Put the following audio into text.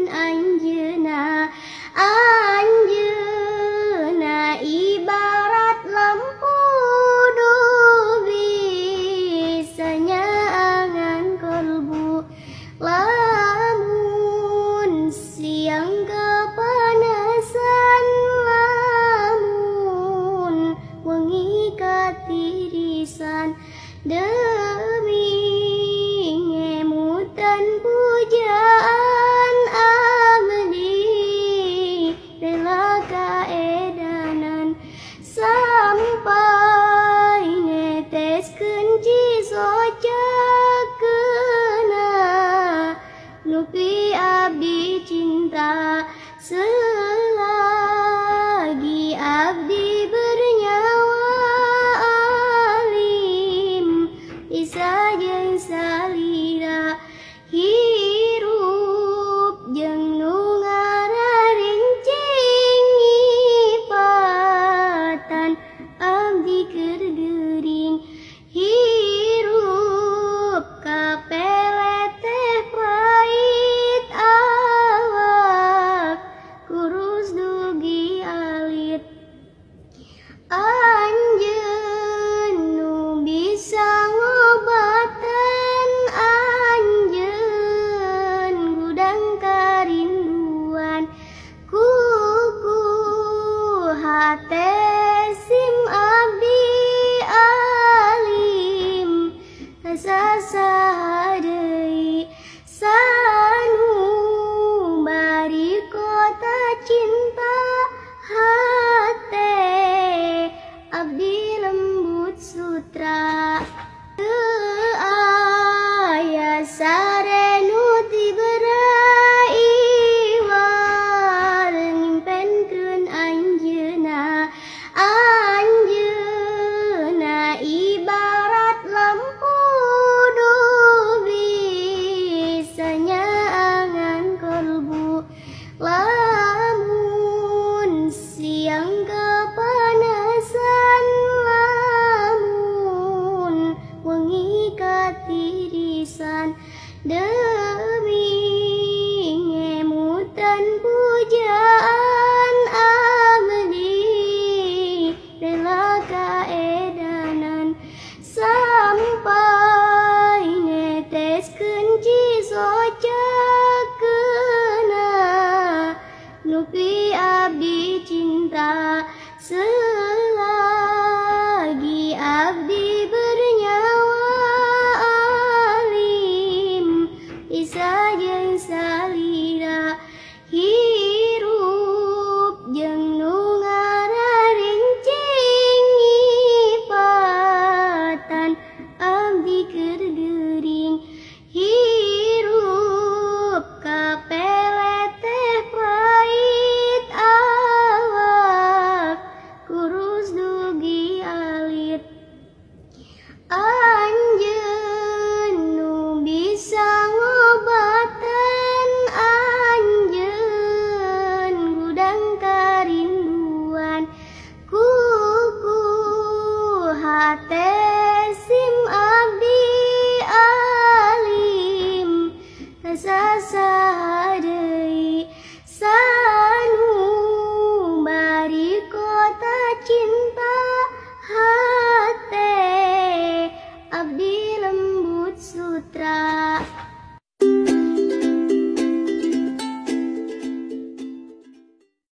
anjeunna. Anjeunna ibarat lampu nu bisa nyaangan kolbu, lamun siang kepanasan, lamun wengi katirisan, demi ngemutan pujaan abdi rela kaedanan, sampai neteskeun cisocakeuna nupi abdi cinta. Selagi abdi bernyawa, alim isa jeung salira, hirup jeung nu ngararencing nyipatan abdi keur geuring. Hirup kapele teh pait, awak kurus dugi alit. Anjeun nu bisa ngobaten, anjeun gudang karinduan, kuku hate sim abdi alim, sasaha deui sanu bari kota cinta, hate abdi lembut sutra. Teu aya sare nu tibeureui iwal ngimpenkeun anjeunna. Anjeunna ibarat lampu nu bisa nyaangan kolbu, lamun siang kepanasan, lamun wengi katirisan, demi ngemutan pujaan abdi rela kaedanan, sampai neteskeun cisocakeuna nupi abdi cinta. Selagi abdi bernyawa, alim isa jeung salira, hirup jeung nu ngararencing nyipatan abdi keur geuring. Hirup kapele teh pait, awak kurus dugi alit. Anjeun nu bisa ngobaten, anjeun gudang karinduan, kuku hate sim abdi alim, sasaha deui sanu bari kota cinta, hate abdi lembut sutra.